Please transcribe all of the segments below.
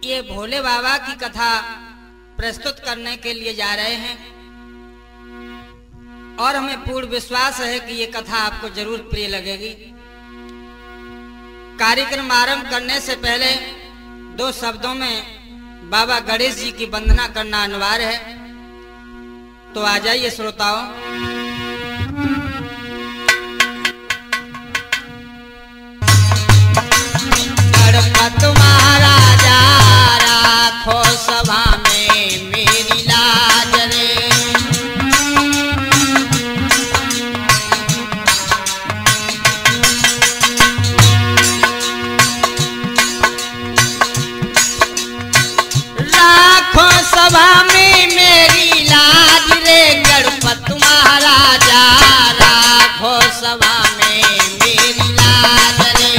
ये भोले बाबा की कथा प्रस्तुत करने के लिए जा रहे हैं और हमें पूर्ण विश्वास है कि ये कथा आपको जरूर प्रिय लगेगी। कार्यक्रम आरंभ करने से पहले दो शब्दों में बाबा गणेश जी की वंदना करना अनिवार्य है। तो आ जाइए श्रोताओं। गणपत महाराजा राखो सभा में मेरी लाज रे। राखो सभा में मेरी लाज रे। गणपत महाराजा राखो सभा में मेरी लाज रे।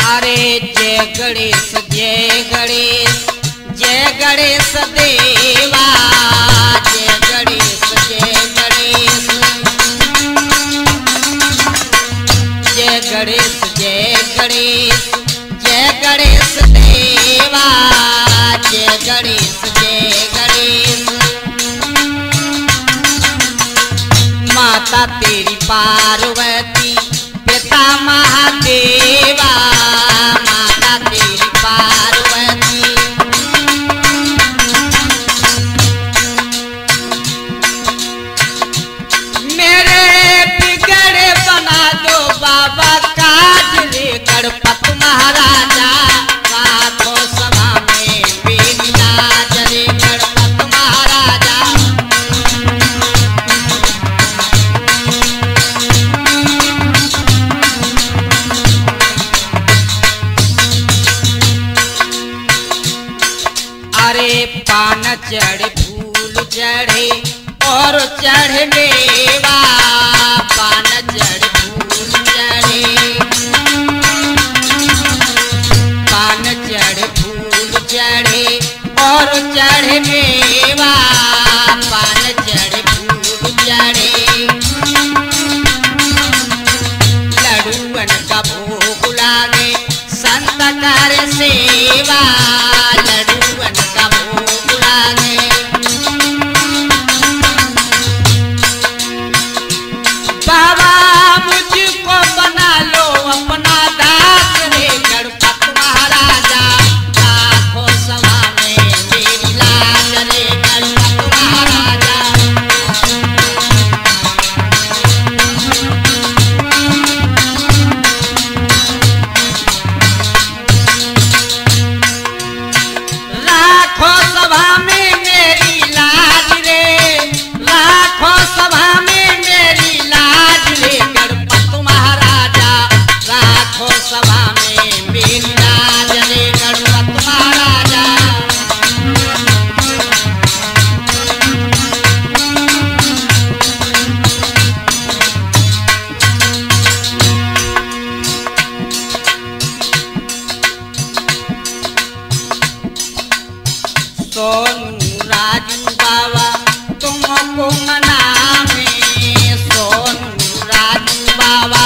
अरे जय गणेश जय गणेश जय गणेश देवा। जय गणेश जय गणेश जय गणेश जय गणेश जय गणेश देवा। जय गणेश जय गणेश। माता तेरी पार्वती पिता महादेवा। माता तेरी पार्वती मेरे बिगड़े बना दो बाबा काज रे। गणपत महाराजा राखो सभा में मेरी लाज रे। गणपत महाराजा अरे पान चढ़े फूल चढ़े और चढ़े मेवा। पान चढ़े फूल चढ़े पान चढ़े फूल चढ़े और चढ़े मेवा। पान चढ़े फूल चढ़े लड्डूअन का भोग लागे संत कर सेवा। लड्डूअन का भोग लागे बाबा मुझको बना लो अपना दास रे। गणपत महाराजा राखो सभा में मेरी लाज रे। गणपत महाराजा राखो सभा में मेरी लाज रे। राखो सभा में मेरी लाज रे। गणपत महाराजा राखो सभा में मेरी लाज रे। गणपत महाराजा सोनू राजू बाबा तुमको मनावे। सोनू राजू बाबा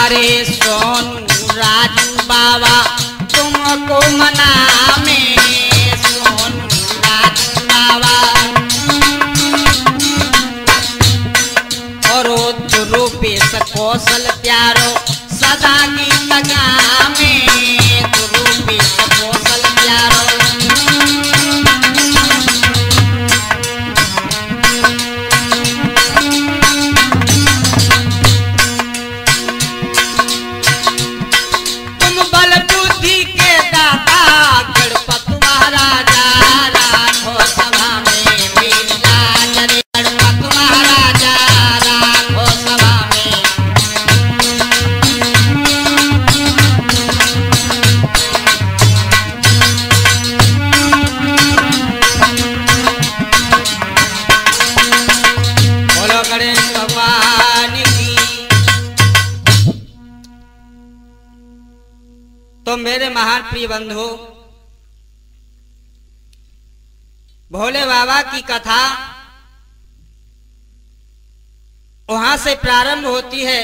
अरे सोनू राजू बाबा तुमको मनावे। सोनू राजू बाबा और रूपेश कौशल प्यारो सदा गीत गावे। रूपेश कौशल प्यारो तुम बल बुद्धि के दाता। गणपत महाराजा राखो सभा में मेरी लाज रे। गणपत महाराजा राखो सभा में तो मेरे महान प्रिय बंधु, भोले बाबा की कथा वहां से प्रारंभ होती है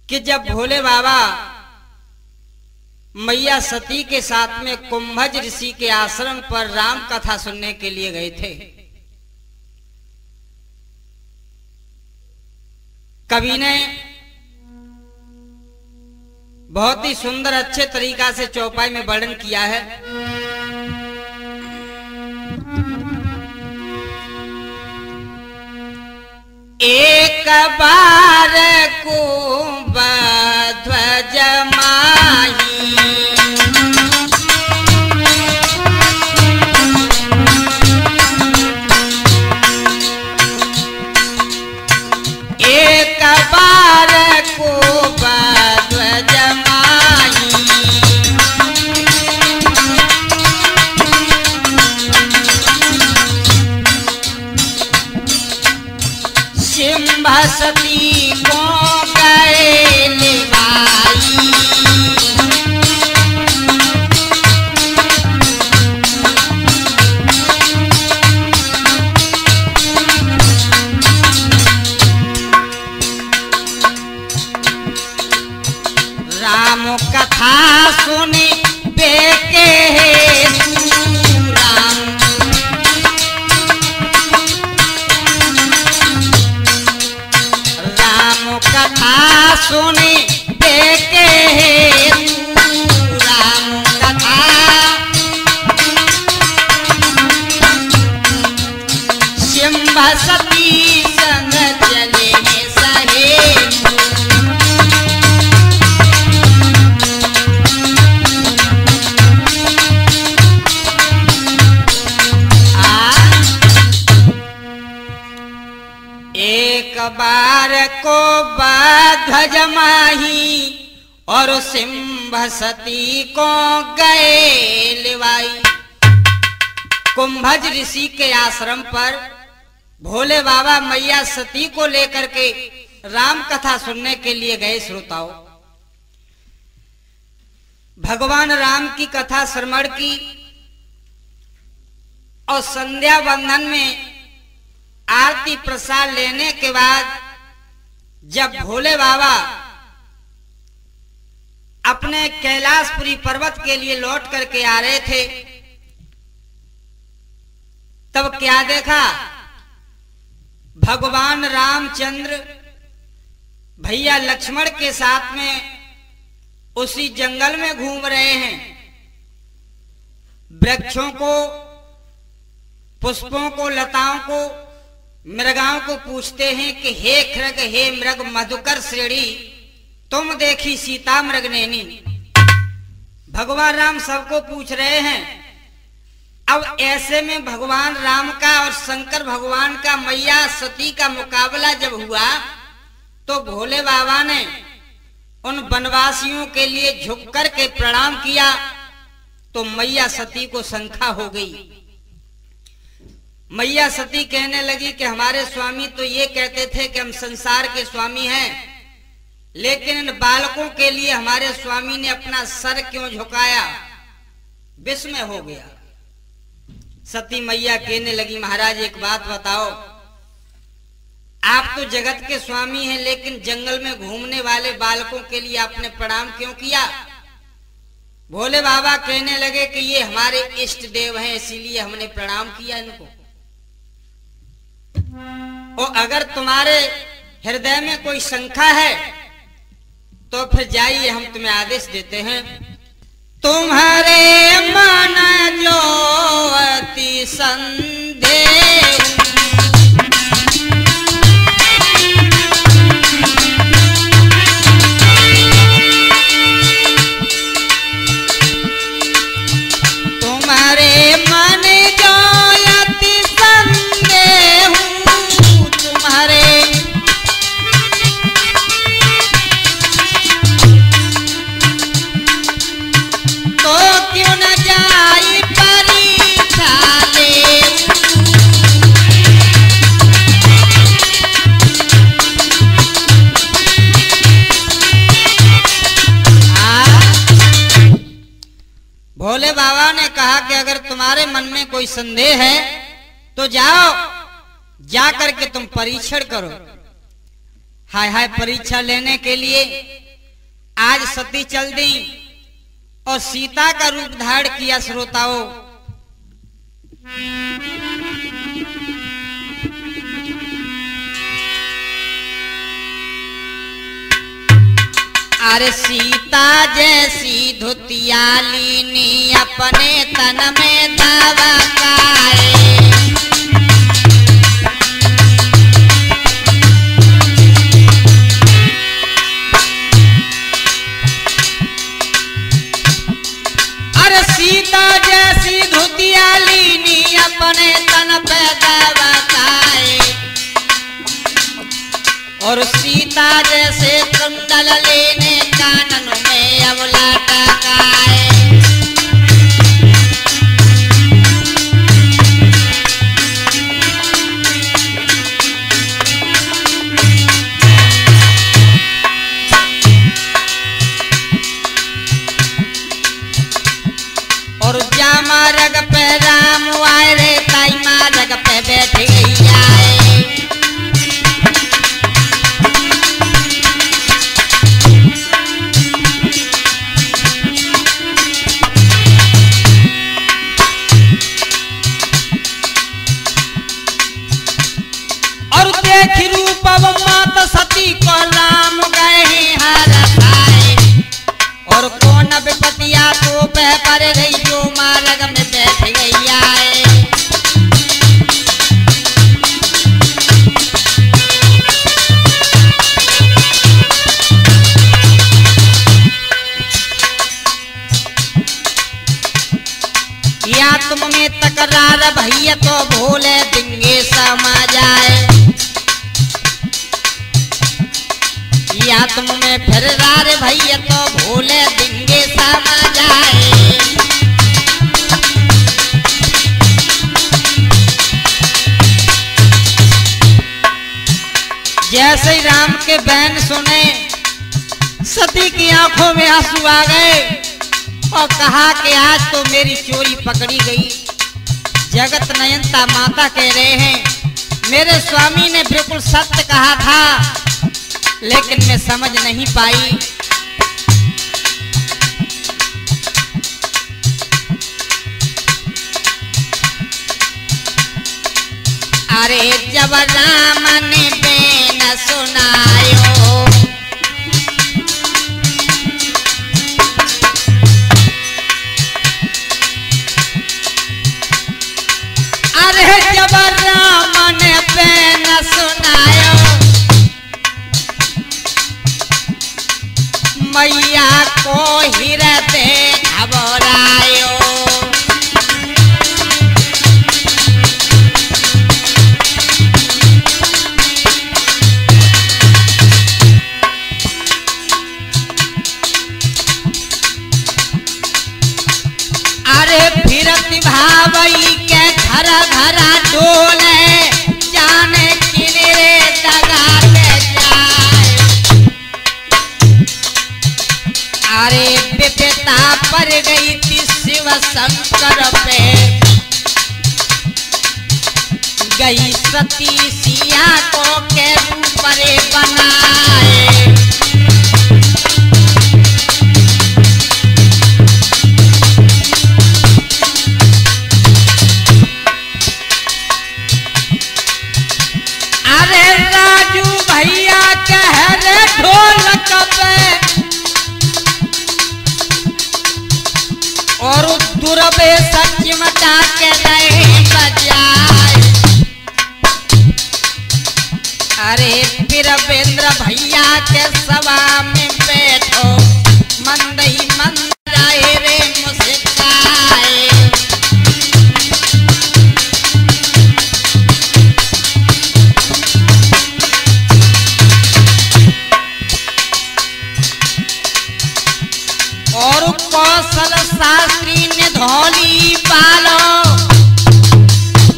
कि जब भोले बाबा मैया सती के साथ में कुंभज ऋषि के आश्रम पर राम कथा सुनने के लिए गए थे। कवि ने बहुत ही सुंदर अच्छे तरीका से चौपाई में वर्णन किया है। एक बार कुंभध्वज माही एक बार कुंभध्वज माही सिंह सती को गए निभाई राम कथा सुनी बेके राम कथा सुनी देखे राम कथा सिंह सती संग चले सहे एक बार को ध्वज माही और सिंह सती को गए लिवाई। कुंभज ऋषि के आश्रम पर भोले बाबा मैया सती को लेकर के राम कथा सुनने के लिए गए। श्रोताओं, भगवान राम की कथा श्रवण की और संध्या बंधन में आरती प्रसाद लेने के बाद जब भोले बाबा अपने कैलाशपुरी पर्वत के लिए लौट करके आ रहे थे, तब क्या देखा? भगवान रामचंद्र भैया लक्ष्मण के साथ में उसी जंगल में घूम रहे हैं। वृक्षों को, पुष्पों को, लताओं को, मृगाओं को पूछते हैं कि हे खृग, हे मृग मधुकर श्रेणी, तुम देखी सीता मृग नैनी। भगवान राम सबको पूछ रहे हैं। अब ऐसे में भगवान राम का और शंकर भगवान का मैया सती का मुकाबला जब हुआ तो भोले बाबा ने उन वनवासियों के लिए झुक कर के प्रणाम किया तो मैया सती को शंका हो गई। मैया सती कहने लगी कि हमारे स्वामी तो ये कहते थे कि हम संसार के स्वामी हैं, लेकिन इन बालकों के लिए हमारे स्वामी ने अपना सर क्यों झुकाया? विस्मय हो गया। सती मैया कहने लगी, महाराज एक बात बताओ, आप तो जगत के स्वामी हैं, लेकिन जंगल में घूमने वाले बालकों के लिए आपने प्रणाम क्यों किया? भोले बाबा कहने लगे कि ये हमारे इष्ट देव हैं, इसीलिए हमने प्रणाम किया इनको। और अगर तुम्हारे हृदय में कोई शंका है तो फिर जाइए, हम तुम्हें आदेश देते हैं। तुम्हारे मन जो अति संदेह तुम्हारे मन जो अति संदेह तुम्हारे तो क्यों न जाई परीक्षा ले तुम्हारे मन में कोई संदेह है तो जाओ, जा करके तुम परीक्षण करो। हाय हाय, परीक्षा लेने के लिए आज सती चल दी और सीता का रूप धारण किया। श्रोताओं, अरे सीता जैसी धुतिया लीनी अपने तन में दबकाए, अरे सीता जैसी धुतिया लीनी अपने तन पे दबकाए, और सीता जैसे कुंडल लेने कानन में अब लटकाए। और जामा रग पे राम आए रे, ताई माँ रग पे बैठ गई आए। मात सती को राम गए हर खाए, और कौन विपतिया तो बह पर रही जो मार्ग में बैठ गई आए। या तुम में तकरार भैया तो भोले दिंगे समा जाए, या तुम में फिर रार भैया तो भूले दिंगे समा जाए। जैसे ही राम के बहन सुने, सती की आंखों में आंसू आ गए और कहा कि आज तो मेरी चोरी पकड़ी गई। जगत नयनता माता कह रहे हैं, मेरे स्वामी ने बिल्कुल सत्य कहा था, लेकिन मैं समझ नहीं पाई। अरे जब राम ने बेन सुनायो, अरे जब राम ने बेन सुनायो, मैया को हृदय घबरायो। अरे फिरत भावई के घर घर डोले, जाने किने दगा ले जाए। अरे विपदा पर गई थी शिव शंकर पे, गई सती सिया को के ऊपर बनाए। अरे राजू भैया कह रे ढोलक पे, और दुर्बे सच मचा के नहीं बजाए। अरे फिर बेंद्र भैया के सभा में बैठो, मंद ही मंद आए रे मुस्काए। और कौशल शास्त्री ने धौली पालो,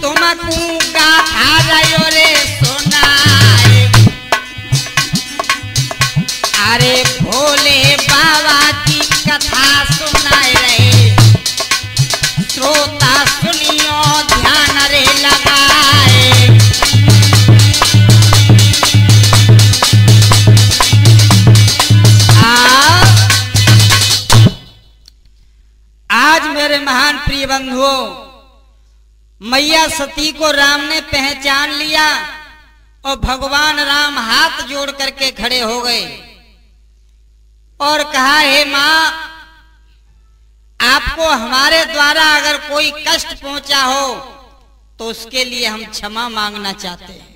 तुमको गाथा रयो रे सुनाए। अरे भोले बाबा की कथा सुनाए रहे, श्रोता बंधुओं, मैया सती को राम ने पहचान लिया और भगवान राम हाथ जोड़ करके खड़े हो गए और कहा, हे मां, आपको हमारे द्वारा अगर कोई कष्ट पहुंचा हो तो उसके लिए हम क्षमा मांगना चाहते हैं।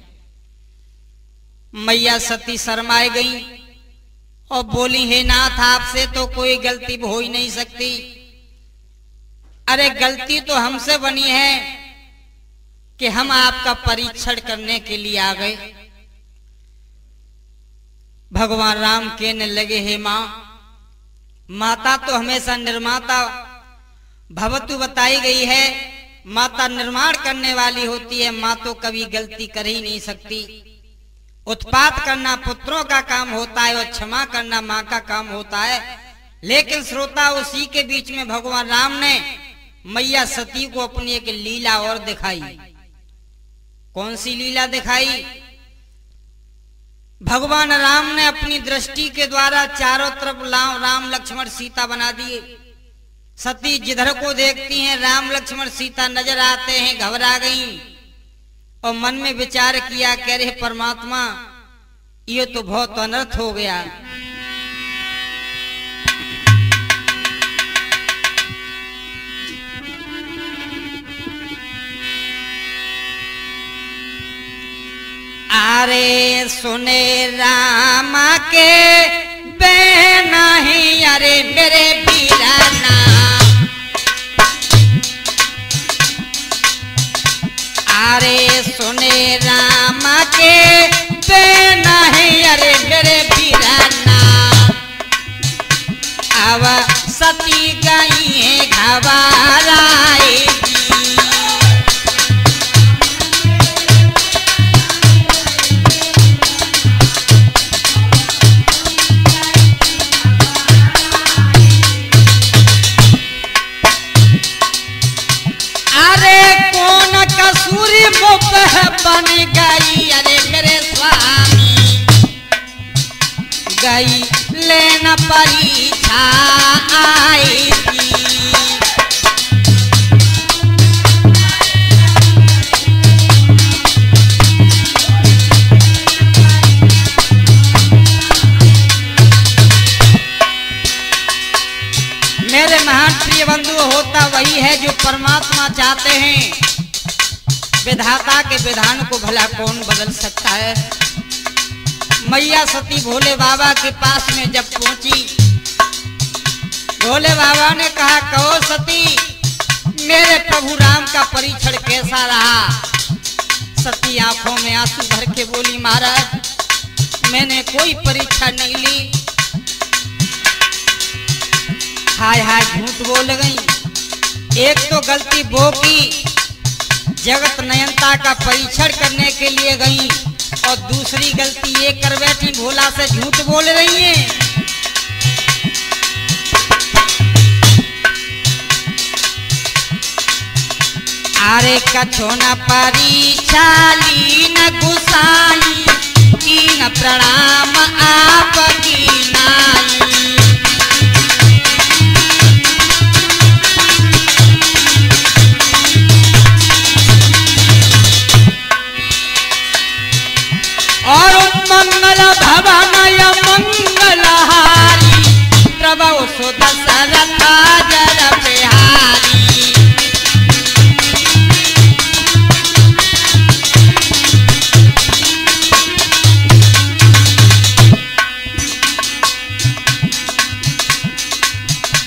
मैया सती शर्माए गई और बोली, हे नाथ, आपसे तो कोई गलती हो ही नहीं सकती। अरे गलती तो हमसे बनी है कि हम आपका परीक्षण करने के लिए आ गए। भगवान राम कहने लगे, हे मां, माता तो हमेशा निर्माता भवतु बताई गई है, माता निर्माण करने वाली होती है, मां तो कभी गलती कर ही नहीं सकती। उत्पात करना पुत्रों का काम होता है और क्षमा करना मां का काम होता है। लेकिन श्रोता, उसी के बीच में भगवान राम ने मैया सती को अपनी एक लीला और दिखाई। कौन सी लीला दिखाई? भगवान राम ने अपनी दृष्टि के द्वारा चारों तरफ राम लक्ष्मण सीता बना दिए। सती जिधर को देखती हैं राम लक्ष्मण सीता नजर आते हैं, घबरा गई और मन में विचार किया, कह रहे परमात्मा, ये तो बहुत अनर्थ हो गया। अरे सुने राम के बेना ही, अरे मेरे वीराना, अरे सुने राम के बेना ही, अरे मेरे वीराना, अब सती गई है घबराई। कसूरी मुँह बन गई, अरे मेरे स्वामी, गई लेना परीक्षा आई थी। मेरे महान प्रिय बंधु, होता वही है जो परमात्मा चाहते हैं। विधाता के विधान को भला कौन बदल सकता है। मैया सती भोले बाबा के पास में जब पहुंची, भोले बाबा ने कहा, कहो सती, मेरे प्रभु राम का परीक्षण कैसा रहा? सती आंखों में आंसू भर के बोली, महाराज, मैंने कोई परीक्षा नहीं ली। हाय हाय झूठ बोल गई। एक तो गलती वो की, जगत नयनता का परीक्षण करने ke लिए गई, और दूसरी गलती ये कर बैठी, भोला से झूठ बोल रही हैं। अरे कछो न परीक्षा ली न गुसाई, कीन प्रणाम आपकी नाई। और मंगल भवन मंगलहारी, प्रभु सुदशरथ जर बिहारी।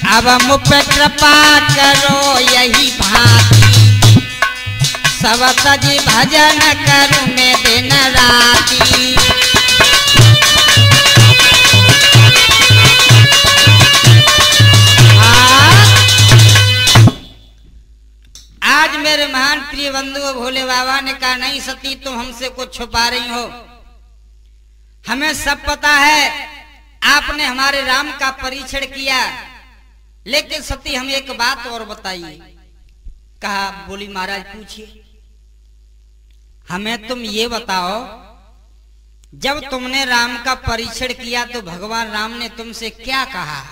अब मुझ पे कृपा करो यही भांति, सब तजी भजन करूं मैं दिन राती। आज मेरे महान प्रिय बंधु भोले बाबा ने कहा, नहीं सती, तुम हमसे कुछ छुपा रही हो, हमें सब पता है, आपने हमारे राम का परीक्षण किया। लेकिन सती, हमें एक बात और बताइए। कहा, बोली महाराज पूछिए। हमें तुम ये बताओ, जब तुमने राम का परीक्षण किया तो भगवान राम ने तुमसे क्या कहा?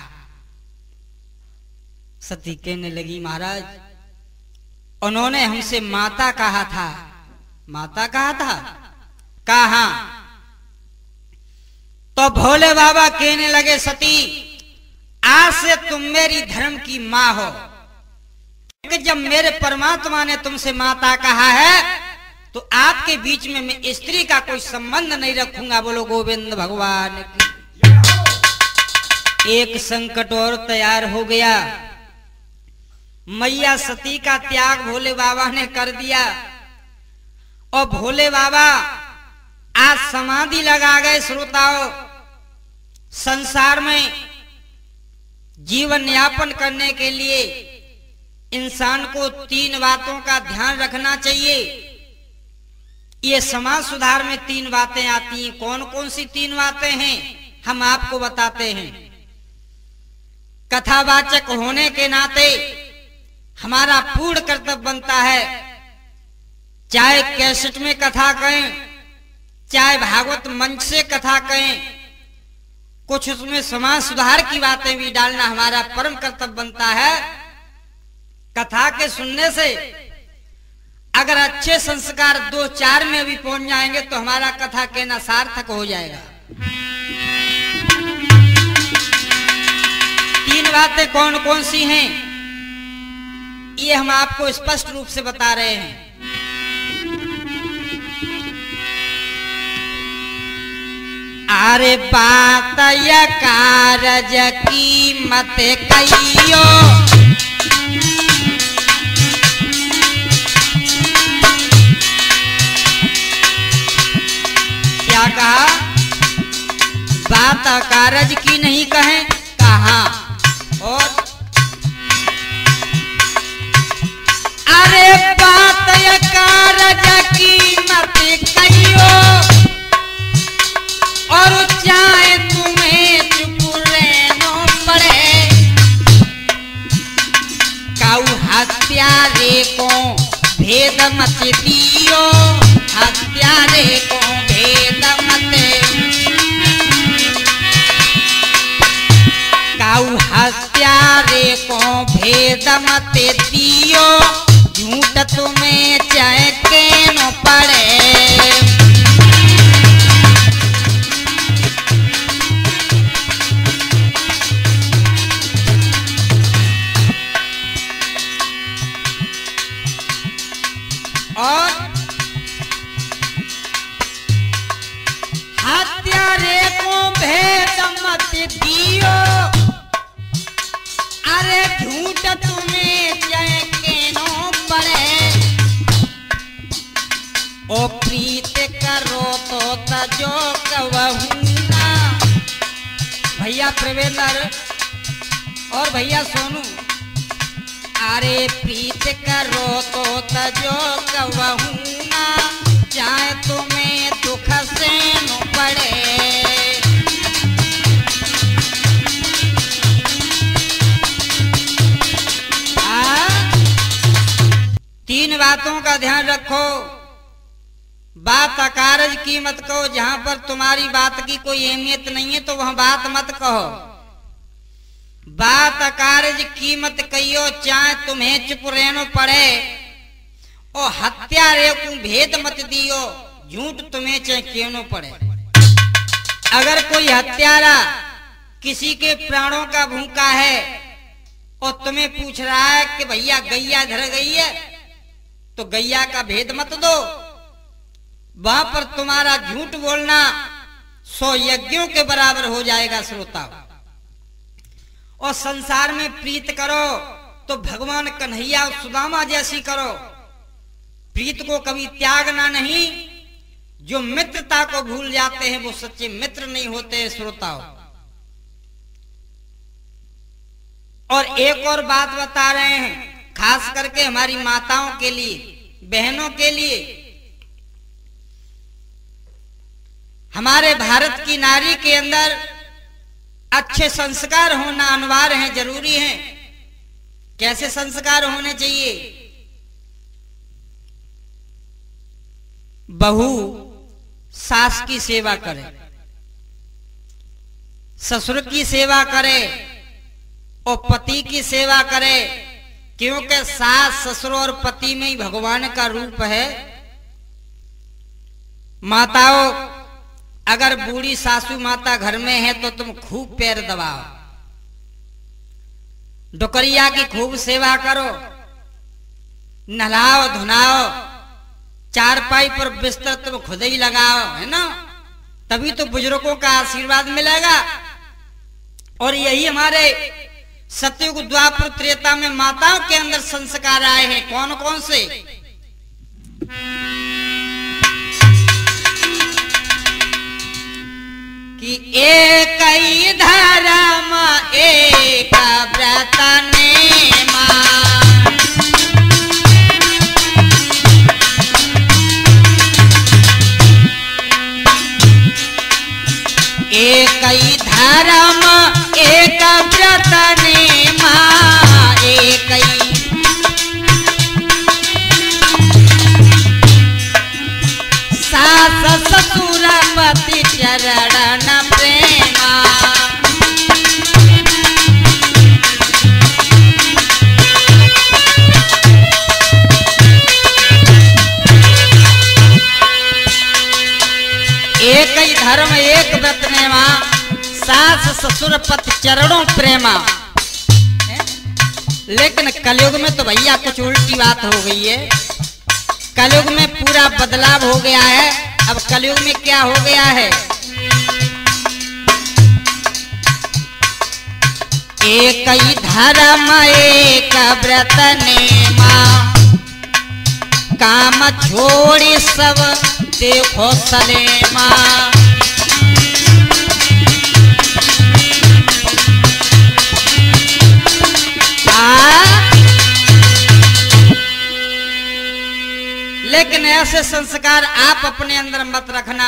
सती कहने लगी, महाराज, उन्होंने हमसे माता कहा था। माता कहा था? कहा। तो भोले बाबा कहने लगे, सती आज से तुम मेरी धर्म की मां हो, क्योंकि जब मेरे परमात्मा ने तुमसे माता कहा है तो आपके बीच में मैं स्त्री का कोई संबंध नहीं रखूंगा। बोलो गोविंद भगवान की। एक संकट और तैयार हो गया। मैया सती का त्याग भोले बाबा ने कर दिया और भोले बाबा आज समाधि लगा गए। श्रोताओं, संसार में जीवन यापन करने के लिए इंसान को 3 बातों का ध्यान रखना चाहिए। ये समाज सुधार में 3 बातें आती हैं। कौन कौन सी 3 बातें हैं हम आपको बताते हैं। कथावाचक होने के नाते हमारा पूर्ण कर्तव्य बनता है, चाहे कैसेट में कथा कहें, चाहे भागवत मंच से कथा कहें, कुछ उसमें समाज सुधार की बातें भी डालना हमारा परम कर्तव्य बनता है। कथा के सुनने से अगर अच्छे संस्कार 2-4 में भी पहुंच जाएंगे तो हमारा कथा कहना सार्थक हो जाएगा। 3 बातें कौन कौन सी हैं ये हम आपको स्पष्ट रूप से बता रहे हैं। अरे बात या कारज की मत कहियो, क्या कहा? बात कारज की नहीं कहें, कहा। और अरे बात या कारज की मत कहियो, और चाहे तुम्हें चुप रहना पड़े। काऊ हत्यारे को भेद मत दियो, हत्यारे को भेद मत, काऊ हत्यारे को भेद मत दियो, झूठ तुम्हें चाहे कहना पड़े। और हत्यारे को भेद मत दियो, अरे झूठ तुम्हें चाहे कहना पड़े। ओ प्रीत करो तो तजो कहूँ ना। भैया प्रवेंद्र और भैया सोनू, अरे प्रीत करो तो तजो कहूँ ना, चाहे तुम्हें दुख से न पड़े। 3 बातों का ध्यान रखो। बात अकारज की मत कहो। जहां पर तुम्हारी बात की कोई अहमियत नहीं है तो वह बात मत कहो। बात अकारज की मत कहियो, चाहे तुम्हें चुप रहना पड़े। और हत्यारे को भेद मत दियो, झूठ तुम्हें चाहे कहना पड़े। अगर कोई हत्यारा किसी के प्राणों का भूखा है और तुम्हें पूछ रहा है कि भैया गैया धर गई है, तो गैया का भेद मत दो। वहां पर तुम्हारा झूठ बोलना 100 यज्ञों के बराबर हो जाएगा। श्रोता, और संसार में प्रीत करो तो भगवान कन्हैया और सुदामा जैसी करो। प्रीत को कभी त्यागना नहीं। जो मित्रता को भूल जाते हैं वो सच्चे मित्र नहीं होते। श्रोताओं, और एक और बात बता रहे हैं, खास करके हमारी माताओं के लिए, बहनों के लिए। हमारे भारत की नारी के अंदर अच्छे संस्कार होना अनिवार्य है, जरूरी है। कैसे संस्कार होने चाहिए? बहू सास की सेवा करे, ससुर की सेवा करे और पति की सेवा करे, क्योंकि सास ससुर और पति में ही भगवान का रूप है। माताओं, अगर बूढ़ी सासू माता घर में है तो तुम खूब पैर दबाओ, डुकरिया की खूब सेवा करो, नहलाओ धुनाओ, चारपाई पर बिस्तर तुम खुद ही लगाओ, है ना, तभी तो बुजुर्गों का आशीर्वाद मिलेगा। और यही हमारे सतयुग द्वापर त्रेता में माताओं के अंदर संस्कार आए हैं। कौन कौन से? कि एक ही धर्म एक व्रत नेमा, एक ही धर्म एक व्रत नेमा, एक ही सास ससुर पति चरण प्रेमा। एक ही धर्म एक व्रत नेमा, सास ससुर पति चरणों प्रेमा। लेकिन कलयुग में तो भैया कुछ उल्टी बात हो गई है। कलयुग में पूरा बदलाव हो गया है। अब कलयुग में क्या हो गया है? एक ही धर्म एक व्रत नेमा, काम छोड़ी सब देखो सलेमा। लेकिन ऐसे संस्कार आप अपने अंदर मत रखना।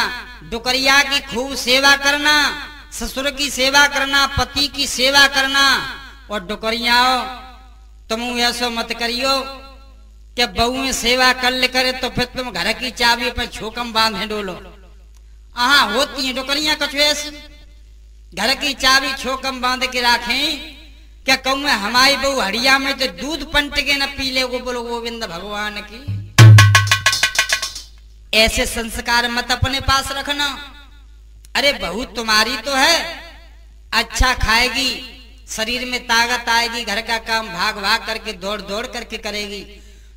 डुकरिया की खूब सेवा करना, ससुर की सेवा करना, पति की सेवा करना। और डुकरियाओ, तुम ऐसा मत करियो कि बहू सेवा कर ले करे तो फिर तुम घर की चाबी पर छोकम बांधे डोलो। हाँ, होती है डुकरियां कुछ ऐसी, घर की चाबी छोकम बांध के रखें। क्या कहूँ मैं, हमारी बहू हड़िया में तो दूध पंट के न पी ले, वो बोलो गोविंद भगवान की। ऐसे संस्कार मत अपने पास रखना। अरे बहू तुम्हारी तो है, अच्छा खाएगी, शरीर में ताकत आएगी, घर का काम भाग भाग करके दौड़ दौड़ करके करेगी,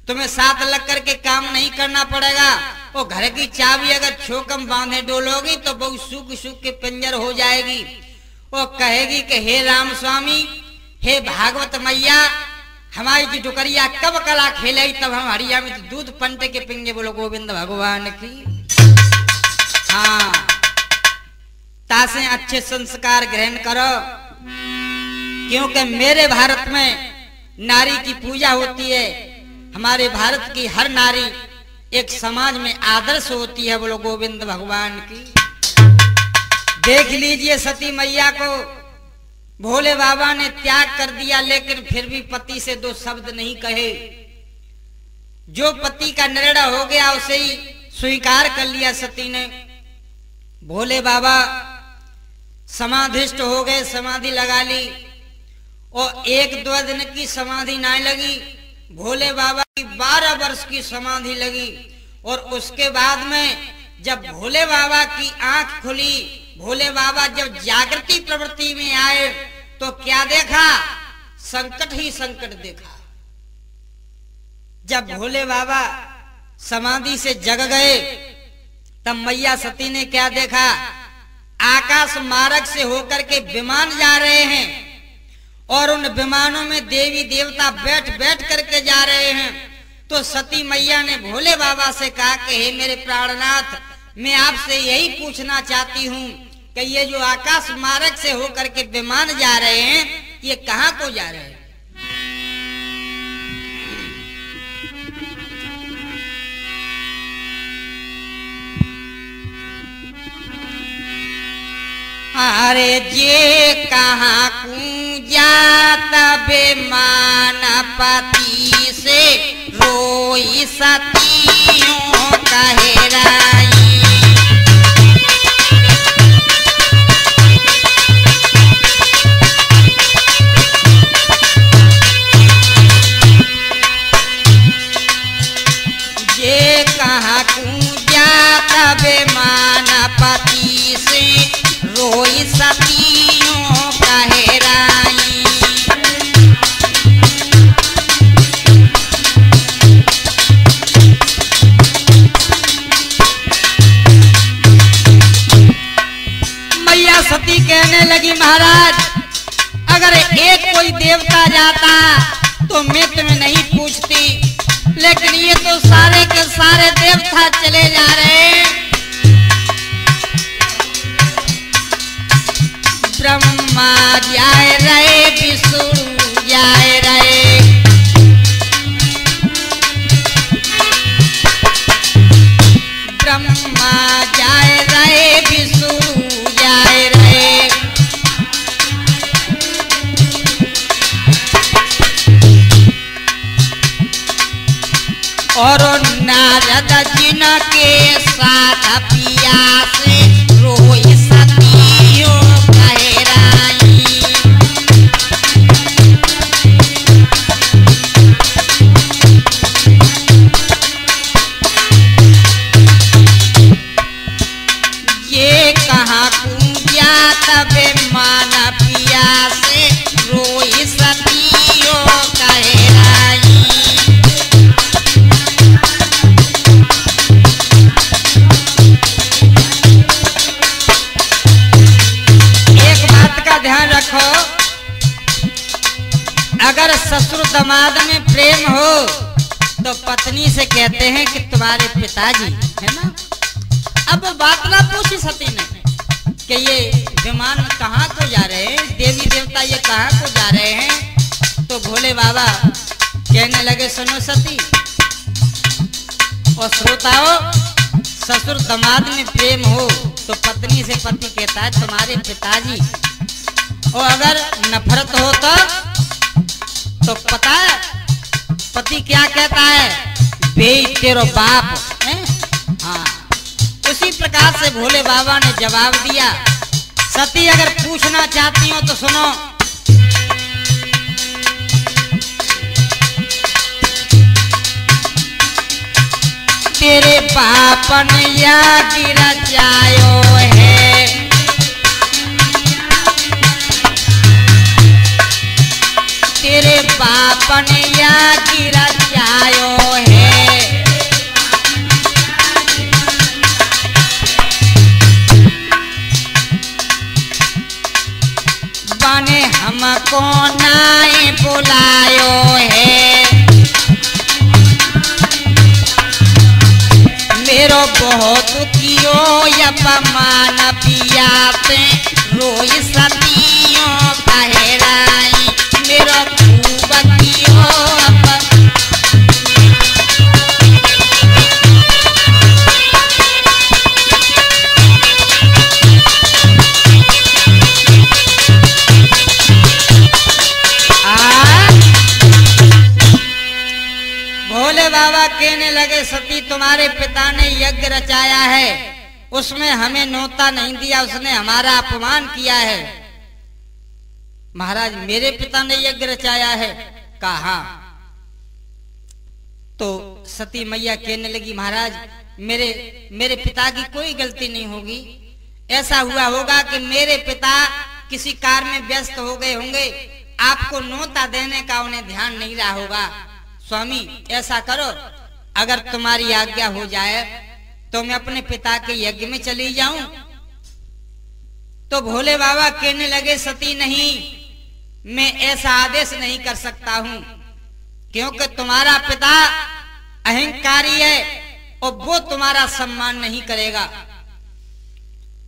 तुम्हें साथ लग करके काम नहीं करना पड़ेगा। वो घर की चाबी अगर छोकम बांधे डोलोगी तो बहू सूख सूख के पिंजर हो जाएगी। वो कहेगी कि हे राम स्वामी, हे भागवत मैया, हमारी जी डुकरिया कब कला खेले, तब हम हरिया में तो दूध पंटे के पिंगे। बोलो गोविंद भगवान की। हाँ, तासे अच्छे संस्कार ग्रहण करो, क्योंकि मेरे भारत में नारी की पूजा होती है। हमारे भारत की हर नारी एक समाज में आदर्श होती है। बोलो गोविंद भगवान की। देख लीजिए सती मैया को भोले बाबा ने त्याग कर दिया, लेकिन फिर भी पति से दो शब्द नहीं कहे। जो पति का निर्णय हो गया उसे ही स्वीकार कर लिया सती ने। भोले बाबा समाधिष्ट हो गए, समाधि लगा ली। और 1-2 दिन की समाधि ना लगी, भोले बाबा की 12 वर्ष की समाधि लगी। और उसके बाद में जब भोले बाबा की आंख खुली, भोले बाबा जब जागृति प्रवृत्ति में आए तो क्या देखा? संकट ही संकट देखा। जब भोले बाबा समाधि से जग गए तब मैया सती ने क्या देखा? आकाश मार्ग से होकर के विमान जा रहे हैं और उन विमानों में देवी देवता बैठ बैठ करके जा रहे हैं। तो सती मैया ने भोले बाबा से कहा कि हे मेरे प्राणनाथ, मैं आपसे यही पूछना चाहती हूँ कि ये जो आकाश मार्ग से होकर के विमान जा रहे हैं, ये कहाँ को जा रहे हैं? अरे जे कहाँ को जाता विमान पति से रोई सतियों कहे राई। रोई सतियों कहराई। मैया सती कहने लगी महाराज अगर एक कोई देवता जाता तो मैं तुम्हें नहीं पूछती, लेकिन ये तो सारे के सारे देवता चले जा रहे हैं। ब्रह्मा जाए रहे, विष्णु जाए रहे, ब्रह्मा जाए रहे, विष्णु जाए रहे। और नारद जिन के साथ पिया से रोई सतियों कहराई। ये कहाँ कूंजा तबे मान पिया से रोई सतियों कहराई। ध्यान रखो अगर ससुर दामाद में प्रेम हो तो पत्नी से कहते हैं कि तुम्हारे पिताजी है ना। अब बात ना पूछी सती ने कि ये विमान कहाँ को जा रहे हैं, देवी देवता ये कहाँ को जा रहे हैं। तो भोले बाबा कहने लगे सुनो सती और श्रोताओ, ससुर दामाद में प्रेम हो तो पत्नी से पति कहता है तुम्हारे पिताजी, और अगर नफरत हो तो पता है पति क्या कहता है, बे तेरो बाप है। हाँ, उसी प्रकार से भोले बाबा ने जवाब दिया। सती अगर पूछना चाहती हो तो सुनो, तेरे बाप ने या गिरा जायो है, तेरे बाप ने या गिरा जायो है। बने हमको नाए बुलायो है, मेरो बहुत कियो अपमान पियाते रोई सतियों कहराई। मेरो खूब कियो भोले बाबा कहने लगे सती तुम्हारे पिता ने यज्ञ रचाया है, उसमें हमें न्योता नहीं दिया, उसने हमारा अपमान किया है। महाराज मेरे पिता ने यज्ञ रचाया है, कहा। तो सती मैया कहने लगी महाराज मेरे पिता की कोई गलती नहीं होगी। ऐसा हुआ होगा कि मेरे पिता किसी कार्य में व्यस्त हो गए होंगे, आपको न्योता देने का उन्हें ध्यान नहीं रहा होगा। स्वामी ऐसा करो, अगर तुम्हारी आज्ञा हो जाए तो मैं अपने पिता के यज्ञ में चली जाऊं। तो भोले बाबा कहने लगे सती नहीं, मैं ऐसा आदेश नहीं कर सकता हूं, क्योंकि तुम्हारा पिता अहंकारी है और वो तुम्हारा सम्मान नहीं करेगा।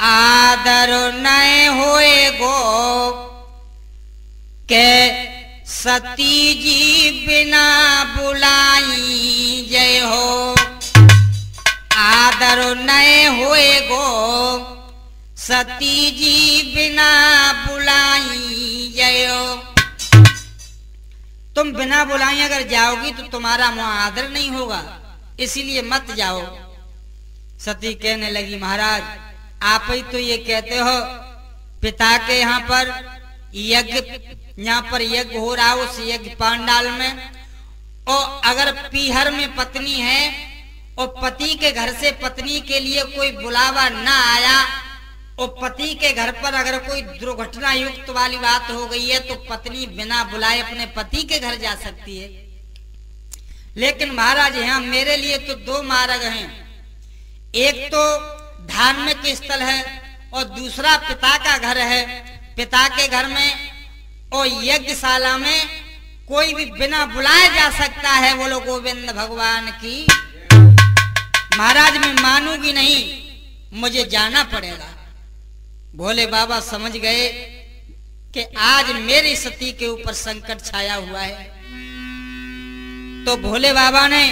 आदर नए होए गो के सती जी बिना बुलाई जय हो, आदर नए होए गो सती जी बिना बुलाई जय हो। तुम बिना बुलाई अगर जाओगी तो तुम्हारा वहां आदर नहीं होगा, इसीलिए मत जाओ। सती कहने लगी महाराज आप ही तो ये कहते हो पिता के यहाँ पर यज्ञ हो रहा है, उस यज्ञ पांडाल में, और अगर पीहर में पत्नी है और पति के घर से पत्नी के लिए कोई बुलावा ना आया और पति के घर पर अगर कोई दुर्घटना युक्त वाली बात हो गई है तो पत्नी बिना बुलाए अपने पति के घर जा सकती है। लेकिन महाराज यहाँ मेरे लिए तो दो मार्ग हैं, एक तो धार्मिक स्थल है और दूसरा पिता का घर है। पिता के घर में और यज्ञशाला में कोई भी बिना बुलाए जा सकता है। बोलो गोविंद भगवान की। महाराज मैं मानूंगी नहीं, मुझे जाना पड़ेगा। भोले बाबा समझ गए कि आज मेरी सती के ऊपर संकट छाया हुआ है। तो भोले बाबा ने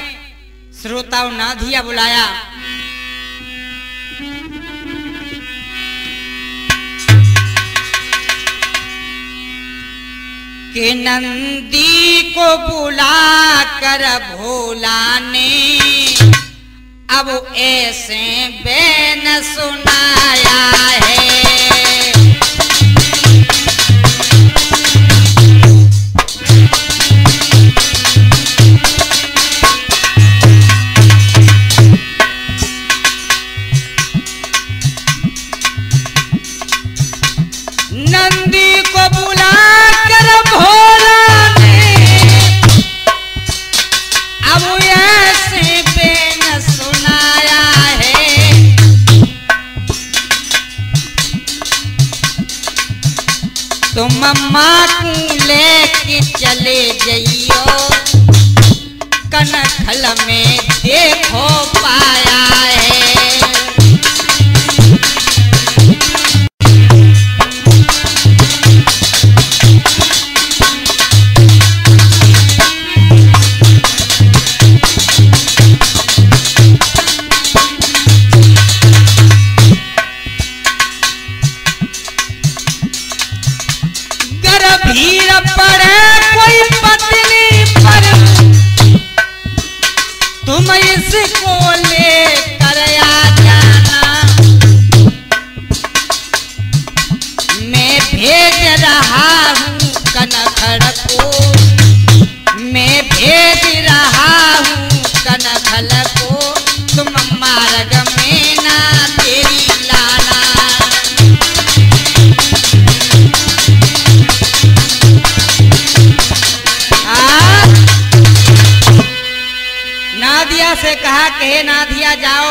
श्रोताओं नाधिया बुलाया। कि नंदी को बुला कर भोला ने अब ऐसे बैन सुनाया है। नंदी को बुला कर भोला ने अब ऐसे बैन सुनाया है। तुम अम्मा को लेके चले जाइयो, कनखल में देखो पाया है। भीड़ पड़े कोई पत्नी पर, तुम इसको ले कर आ जाना। मैं भेज रहा हूँ कनखल को, मैं भेज रहा हूँ कनखल को, तुम मार्ग में ना तेरी लाना। नादिया से कहा कि हे नादिया जाओ,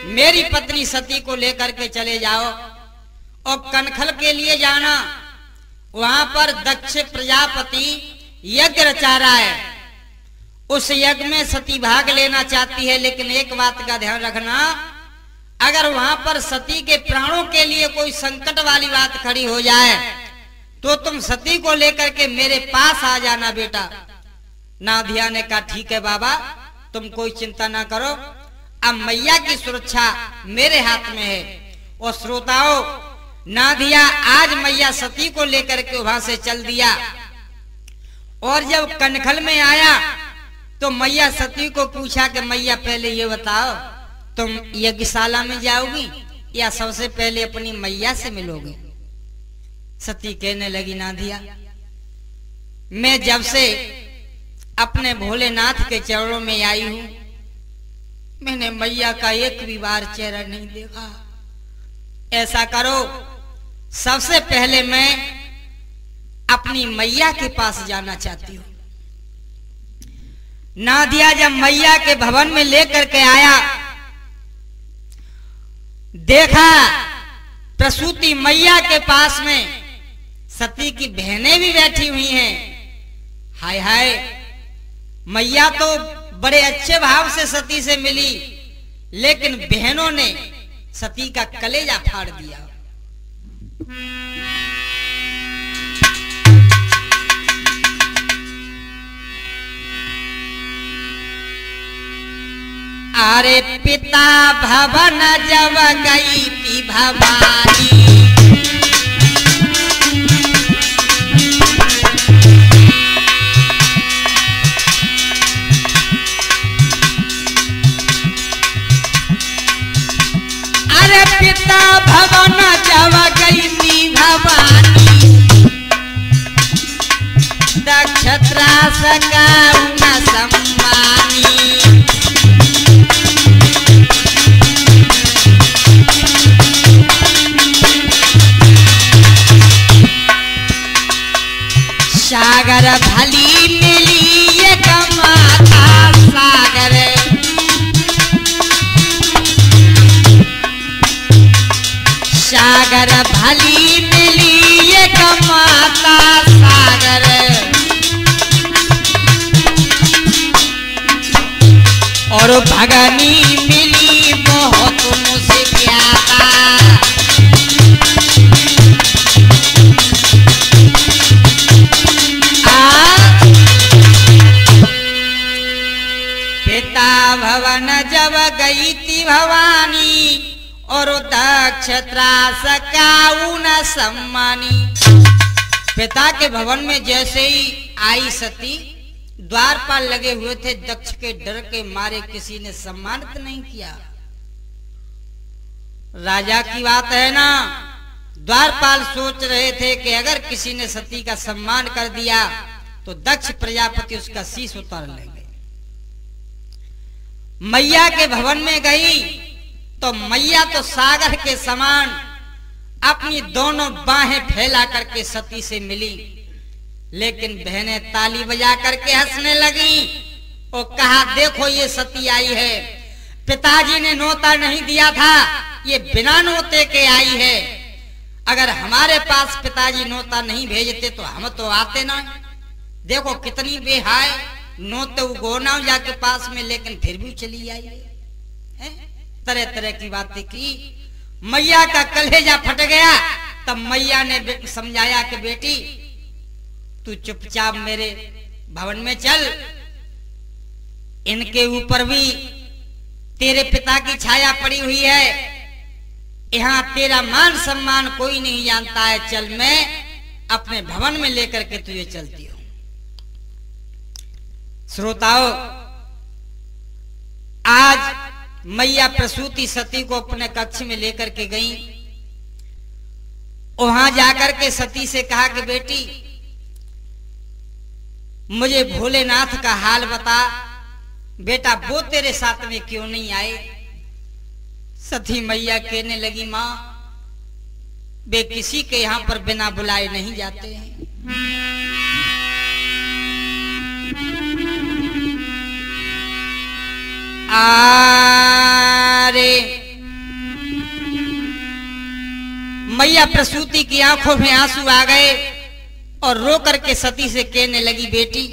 मेरी पत्नी सती को लेकर के चले जाओ और कनखल के लिए जाना। वहां पर दक्ष प्रजापति यज्ञ रचा रहा है। उस यज्ञ में सती भाग लेना चाहती है, लेकिन एक बात का ध्यान रखना, अगर वहां पर सती के प्राणों के लिए कोई संकट वाली बात खड़ी हो जाए तो तुम सती को लेकर के मेरे पास आ जाना बेटा। नादिया ने कहा ठीक है बाबा, तुम कोई चिंता ना करो, अब मैया की सुरक्षा मेरे हाथ में है। और श्रोताओं, नादिया आज मैया सती को लेकर के वहां से चल दिया। और जब कनखल में आया तो मैया सती को पूछा कि मैया पहले ये बताओ, तुम यज्ञशाला में जाओगी या सबसे पहले अपनी मैया से मिलोगे? सती कहने लगी नादिया, मैं जब से अपने भोलेनाथ के चरणों में आई हूं, मैंने मैया का एक भी बार चेहरा नहीं देखा। ऐसा करो, सबसे पहले मैं अपनी मैया के पास जाना चाहती हूं। नादिया जब मैया के भवन में लेकर के आया, देखा प्रसूति मैया के पास में सती की बहनें भी बैठी हुई हैं। हाय हाय, मैया तो बड़े अच्छे भाव से सती से मिली, लेकिन बहनों ने सती का कलेजा फाड़ दिया। अरे पिता भवन जब गई थी भवानी, अरे पिता भवन जब गई थी भवानी, दक्षत्रास का न सम्मानी। भली मिली एक माता सागर, सागर भली मिली एक माता सागर, और भगनी मिली बहुत मुझसे प्यारा। पिता भवन जब गई थी भवानी, और दक्ष त्रास काऊ न सम्मानी। पिता के भवन में जैसे ही आई सती, द्वारपाल लगे हुए थे, दक्ष के डर के मारे किसी ने सम्मानित नहीं किया। राजा की बात है ना, द्वारपाल सोच रहे थे कि अगर किसी ने सती का सम्मान कर दिया तो दक्ष प्रजापति उसका शीश उतार लेंगे। मैया के भवन में गई तो मैया तो सागर के समान अपनी दोनों बाहें फैला करके सती से मिली, लेकिन बहनें ताली बजा करके हंसने लगी और कहा देखो ये सती आई है, पिताजी ने नोता नहीं दिया था, ये बिना नोते के आई है। अगर हमारे पास पिताजी नोता नहीं भेजते तो हम तो आते ना। देखो कितनी बेहाय, नोते उगोना जाके पास में, लेकिन फिर भी चली आई है। तरह तरह की बातें की, मैया का कलेजा फट गया। तब मैया ने समझाया कि बेटी तू चुपचाप मेरे भवन में चल, इनके ऊपर भी तेरे पिता की छाया पड़ी हुई है, यहाँ तेरा मान सम्मान कोई नहीं जानता है, चल मैं अपने भवन में लेकर के तुझे चलती हूं। श्रोताओं, आज मैया प्रसूति सती को अपने कक्ष में लेकर के गई। वहां जाकर के सती से कहा कि बेटी मुझे भोलेनाथ का हाल बता, बेटा वो तेरे साथ में क्यों नहीं आए। सती मैया कहने लगी मां, वे किसी के यहां पर बिना बुलाए नहीं जाते हैं। अरे मैया प्रसूति की आंखों में आंसू आ गए और रो करके सती से कहने लगी बेटी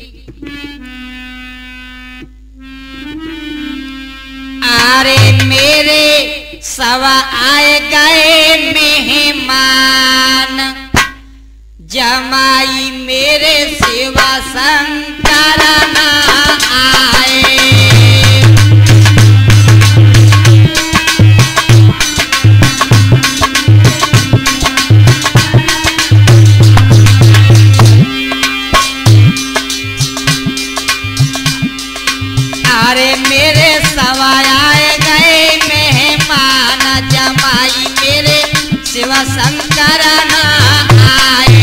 अरे मेरे सवा आए गए मेहमान, जमाई मेरे सेवा शंकर ना आए। अरे मेरे सवाय आए गए मेहमान, जमाई मेरे शिवा शंकर ना आए।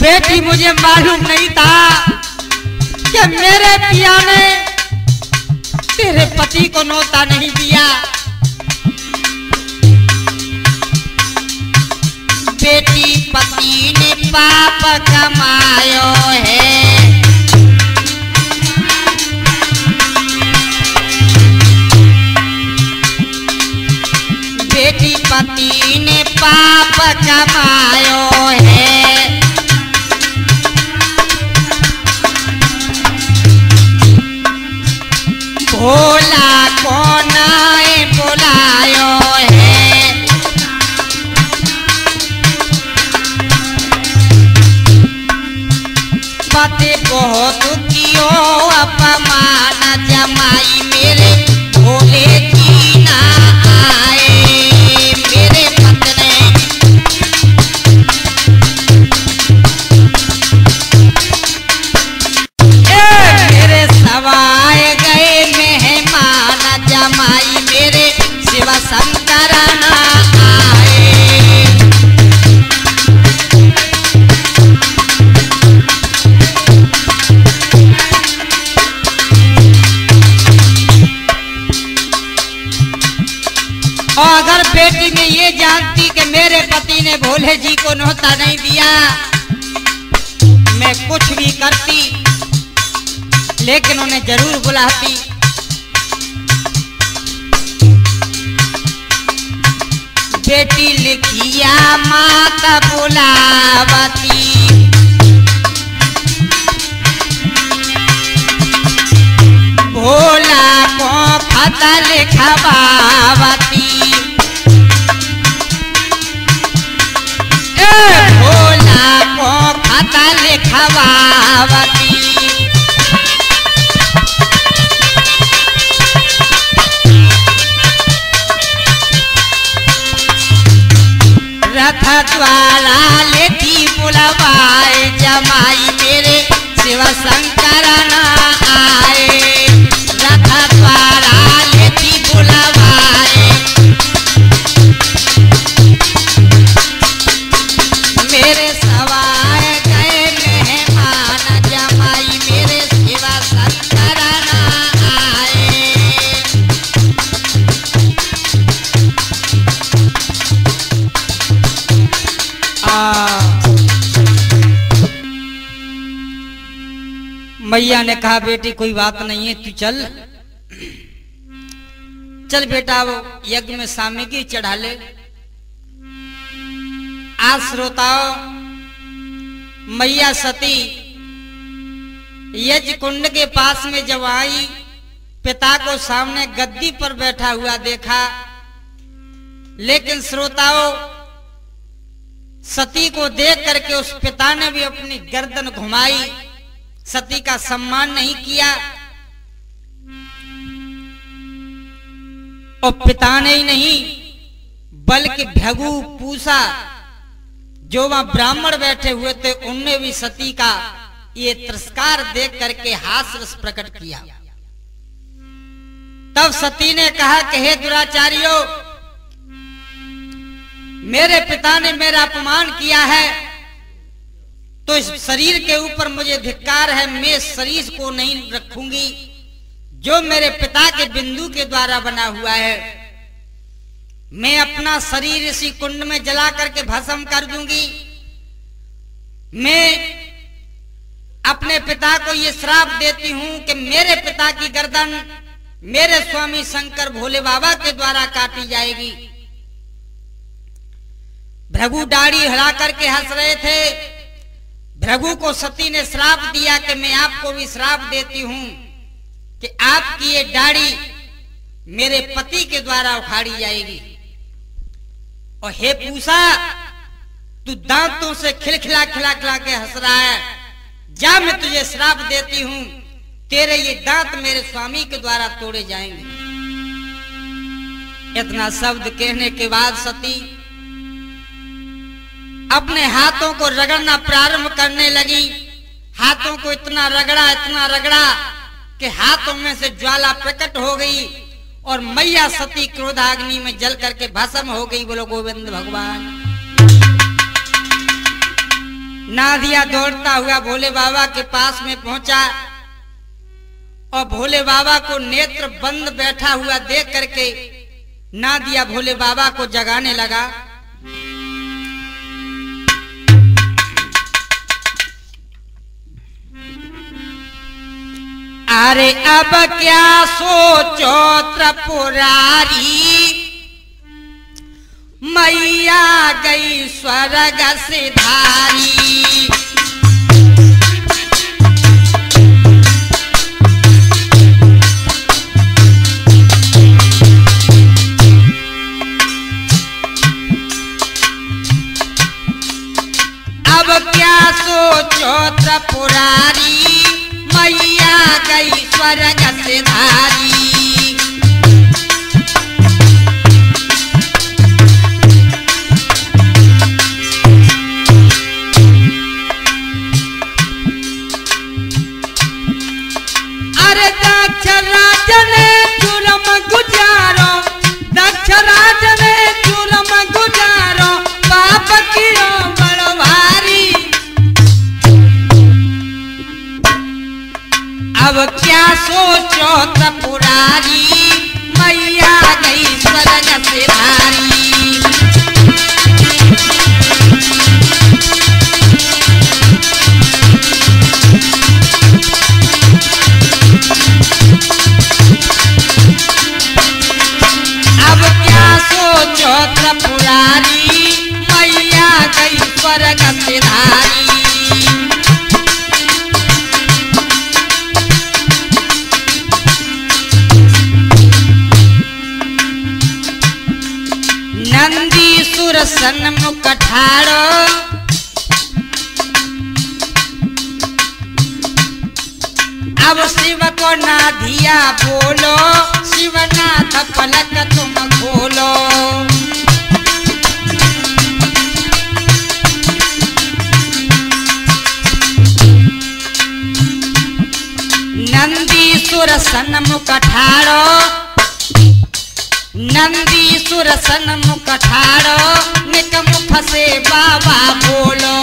बेटी मुझे मालूम नहीं था कि मेरे पिया ने तेरे पति को नोता नहीं दिया। बेटी पति ने पाप कमायो है, बेटी पति ने पाप कमायो है। भोला कौन आए बुलायो है, पति बहुत कियो अपमान, जमाई मेरे भोले की ना आए। मेरे पत्नी मेरे सवाए गए मेहमान, जमाई मेरे शिवा शंकर ना आए। दूल्हे जी को न्योता नहीं दिया, मैं कुछ भी करती लेकिन उन्हें जरूर बुलाती। बेटी लिखिया माता बुलावती, भोला को खाता लिखवावती, भोला को खाता लिखवावती। रथ द्वारा लेती बुलवाए, जमाई मेरे शिव शंकर ना आए। रथ द्वारा लेती बुलवाए, मेरे सवाए गए मेहमान, जमाई मेरे शिव शंकर ना आए। मैया ने कहा बेटी कोई बात नहीं है, तू चल चल बेटा, वो यज्ञ में सामग्री चढ़ा ले। आज श्रोताओ, मैया सती यज्ञ कुंड के पास में जब आई, पिता को सामने गद्दी पर बैठा हुआ देखा, लेकिन श्रोताओं सती को देख करके उस पिता ने भी अपनी गर्दन घुमाई, सती का सम्मान नहीं किया। और पिता ने ही नहीं बल्कि भृगु पूषा जो वहां ब्राह्मण बैठे हुए थे, उनने भी सती का ये तिरस्कार देख करके हास्यरस प्रकट किया। तब सती ने कहा कि हे दुराचारियों, मेरे पिता ने मेरा अपमान किया है तो इस शरीर के ऊपर मुझे धिक्कार है। मैं इस शरीर को नहीं रखूंगी जो मेरे पिता के बिंदु के द्वारा बना हुआ है। मैं अपना शरीर इसी कुंड में जला करके भस्म कर दूंगी। मैं अपने पिता को ये श्राप देती हूं कि मेरे पिता की गर्दन मेरे स्वामी शंकर भोले बाबा के द्वारा काटी जाएगी। भृगु दाढ़ी हिला करके हंस रहे थे। भृगु को सती ने श्राप दिया कि मैं आपको भी श्राप देती हूं कि आपकी ये दाढ़ी मेरे पति के द्वारा उखाड़ी जाएगी। और हे पूषा, तू दांतों से खिलखिला खिला खिला के हंस रहा है, जा मैं तुझे श्राप देती हूं, तेरे ये दांत मेरे स्वामी के द्वारा तोड़े जाएंगे। इतना शब्द कहने के बाद सती अपने हाथों को रगड़ना प्रारंभ करने लगी। हाथों को इतना रगड़ा कि हाथों में से ज्वाला प्रकट हो गई और मैया सती क्रोधाग्नि में जल करके भस्म हो गई। बोलो गोविंद भगवान। नादिया दौड़ता हुआ भोले बाबा के पास में पहुंचा और भोले बाबा को नेत्र बंद बैठा हुआ देख करके नादिया भोले बाबा को जगाने लगा। अरे अब क्या सोचो त्रिपुरारी, मैया गई स्वर्ग सिधारी। अब क्या सोचो त्रिपुरारी, मैया गई स्वर्ग सिधारी। अरे दक्ष राज ने जुर्म गुजारो, दक्ष राज ने जुर्म गुजारो, पाप कियो बड़ भारी। अब क्या सोचो त्रिपुरारी, मैया गई स्वर्ग सिधारी। भारी। नंदीसुर सन्मुख ठाड़ो अब शिव को नाधिया बोलो, शिवनाथ पलक तुम खोलो। नंदीसुर सन्मुख ठाड़ो, नंदीसुर सन्मुख ठाड़ो, निक मुख से बाबा बोलो।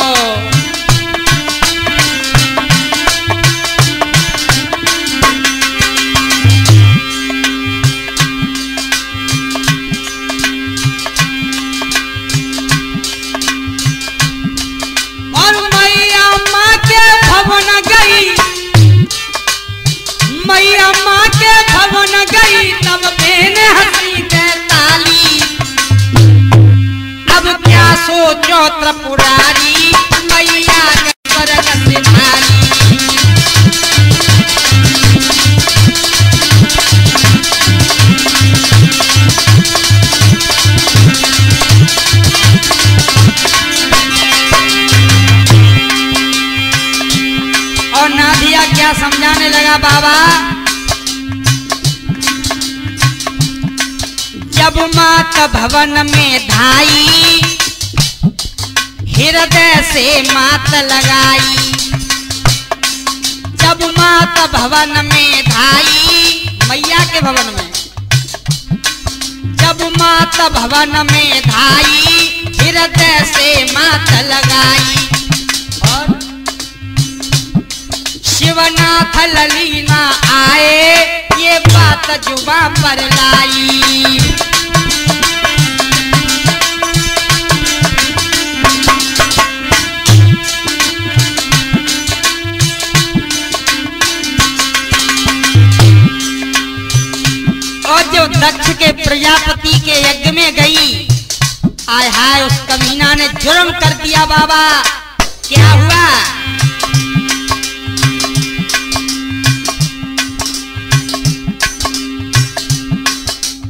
और मैया माँ के भवन गई, मैया माँ के भवन गई, तब बहन हंसी दे ताली। अब क्या सोचो त्रिपुरारी, मैया के स्वर्ग से भारी। और नाधिया क्या समझाने लगा बाबा, जब मात भवन में धाई, हृदय से मात लगाई। जब मात भवन में धाई, मैया के भवन में, जब मात भवन में धाई, हृदय से मात लगाई। और शिवनाथ ललीना आए, ये बात जुबां पर लाई। और जो दक्ष के प्रजापति के यज्ञ में गई, आय हाय उस कमीना ने जुर्म कर दिया बाबा। क्या हुआ,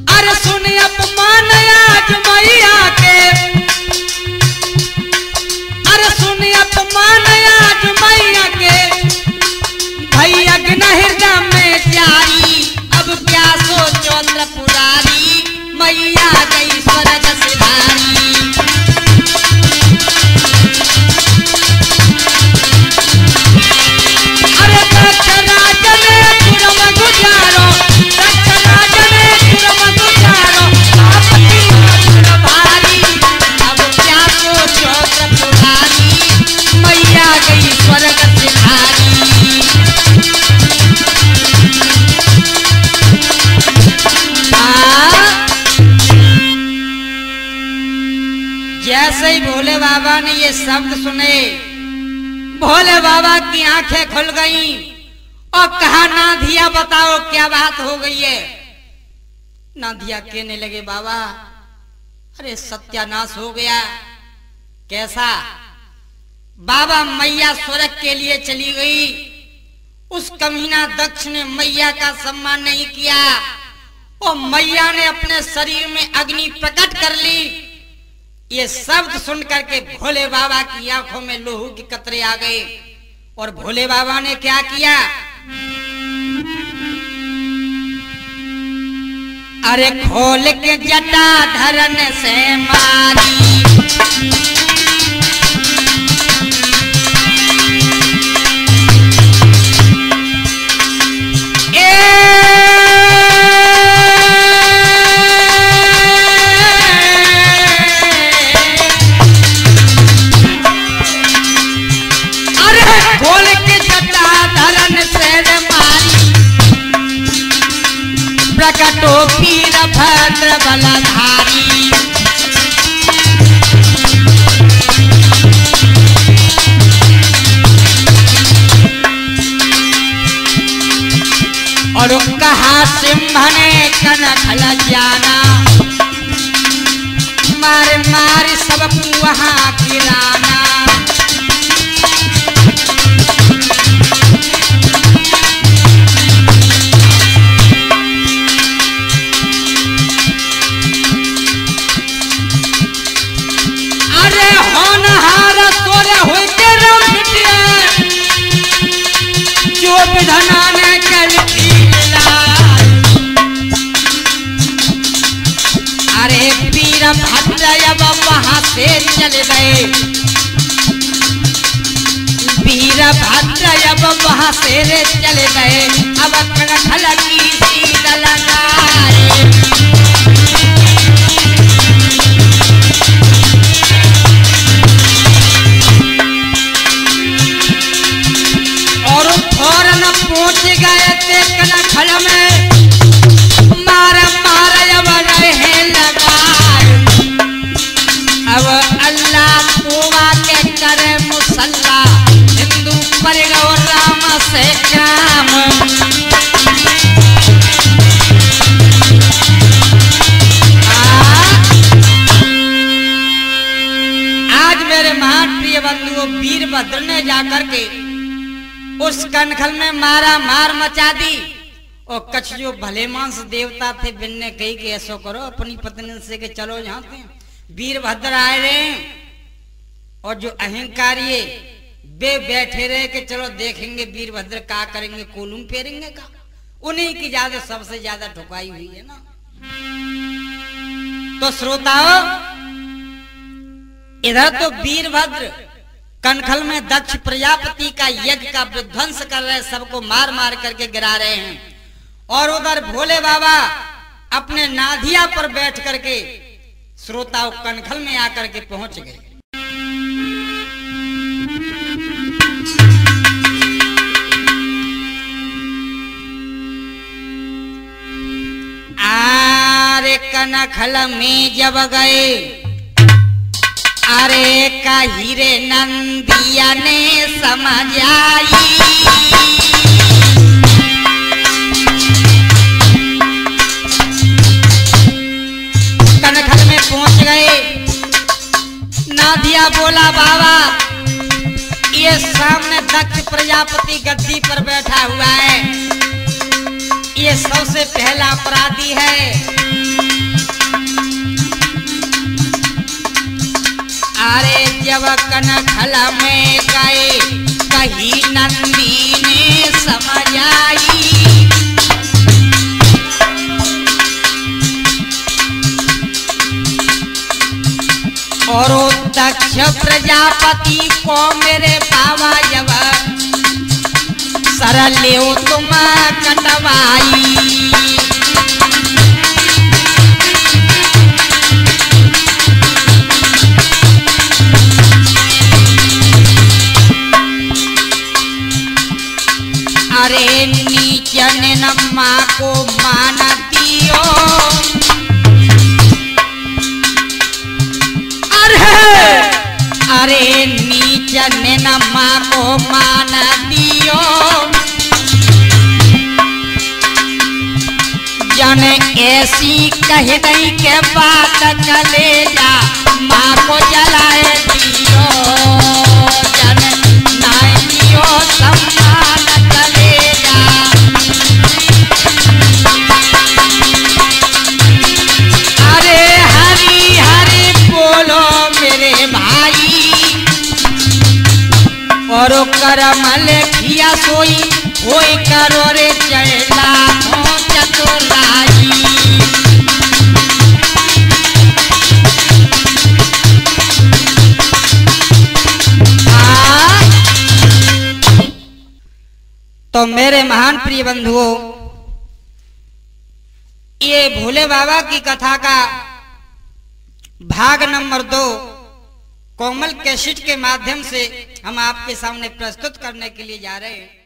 अरे सुन अपमान आज मैया के, अरे सुन अपमान आज मैया के, भैया न हृदय में जारी। अब क्या सोचो त्रिपुरारी, मैया गई स्वर्ग से भारी। अरे दक्ष राज ने जुर्म गुजारो, दक्ष राज ने जुर्म गुजारो, आपकी नजर भारी। अब क्या सोचो त्रिपुरारी, मैया गई स्वर्ग से भारी। जैसे ही भोले बाबा ने ये शब्द सुने, भोले बाबा की आंखें खुल गईं और कहा, नाधिया बताओ क्या बात हो गई है। नाधिया कहने लगे, बाबा अरे सत्यानाश हो गया। कैसा बाबा, मैया स्वर्ग के लिए चली गई, उस कमीना दक्ष ने मैया का सम्मान नहीं किया और मैया ने अपने शरीर में अग्नि प्रकट कर ली। ये शब्द सुन करके भोले बाबा की आंखों में लोहू के कतरे आ गए और भोले बाबा ने क्या किया, अरे खोल के जटा धरन से मारी। प्रकटो पीर भद्र बलधारी। और कहा सिंह ने कनखल जाना, मार मार सबको वहां गिराना। वीरभद्र अब वहां से रे चले गए, अब कनखल की सीध लगाए। और फौरन पहुंच गए थे कनखल में, मार मार अब रहे लगाए। अब अल्लाह तोबा के करे मुसल्ला, हिंदू पर गौ राम से काम। आज मेरे महान प्रिय बंधुओं, वीरभद्र ने जाकर के उस कनखल में मारा मार मचा दी। और कछ जो भले मांस देवता थे, बिन ने कही कि ऐसा करो अपनी पत्नी से कि चलो यहाँ थे। वीरभद्र आए रहे और जो अहंकारी वे बैठे रहे कि चलो देखेंगे वीरभद्र क्या करेंगे, कोलूम फेरेंगे का। उन्हीं की ज्यादा सबसे ज्यादा ठुकाई हुई है ना। तो श्रोताओं, इधर तो वीरभद्र कनखल में दक्ष प्रजापति का यज्ञ का विध्वंस कर रहे, सबको मार मार करके गिरा रहे हैं। और उधर भोले बाबा अपने नाधिया पर बैठ करके श्रोताओं कनखल में आकर के पहुंच गए। आरे कनखल में जब गए, अरे का हीरे नंदिया ने समझ आई। कनखल में पहुंच गए, नादिया बोला बाबा ये सामने दक्ष प्रजापति गद्दी पर बैठा हुआ है, ये सबसे पहला अपराधी है। अरे जब कनखल में गए, कहीं नंदी ने समझ आई। और दक्ष प्रजापति को मेरे बाबा जब सरले तुम कटवाई। अरे नीचन नम्मा को मान दियो, अरे नीचन नम्मा को मान दियो। जन ऐसी कह गई के बात कलेजा माँ को जलाए दियो। जन नाय दियो सम्मान कलेजा। अरे हरी हरी बोलो मेरे भाई, और करम लेखिया सोई होई करो रे चला चतुराई। तो मेरे महान प्रिय बंधुओं, ये भोले बाबा की कथा का भाग नंबर 2 कोमल कैसेट के माध्यम से हम आपके सामने प्रस्तुत करने के लिए जा रहे हैं।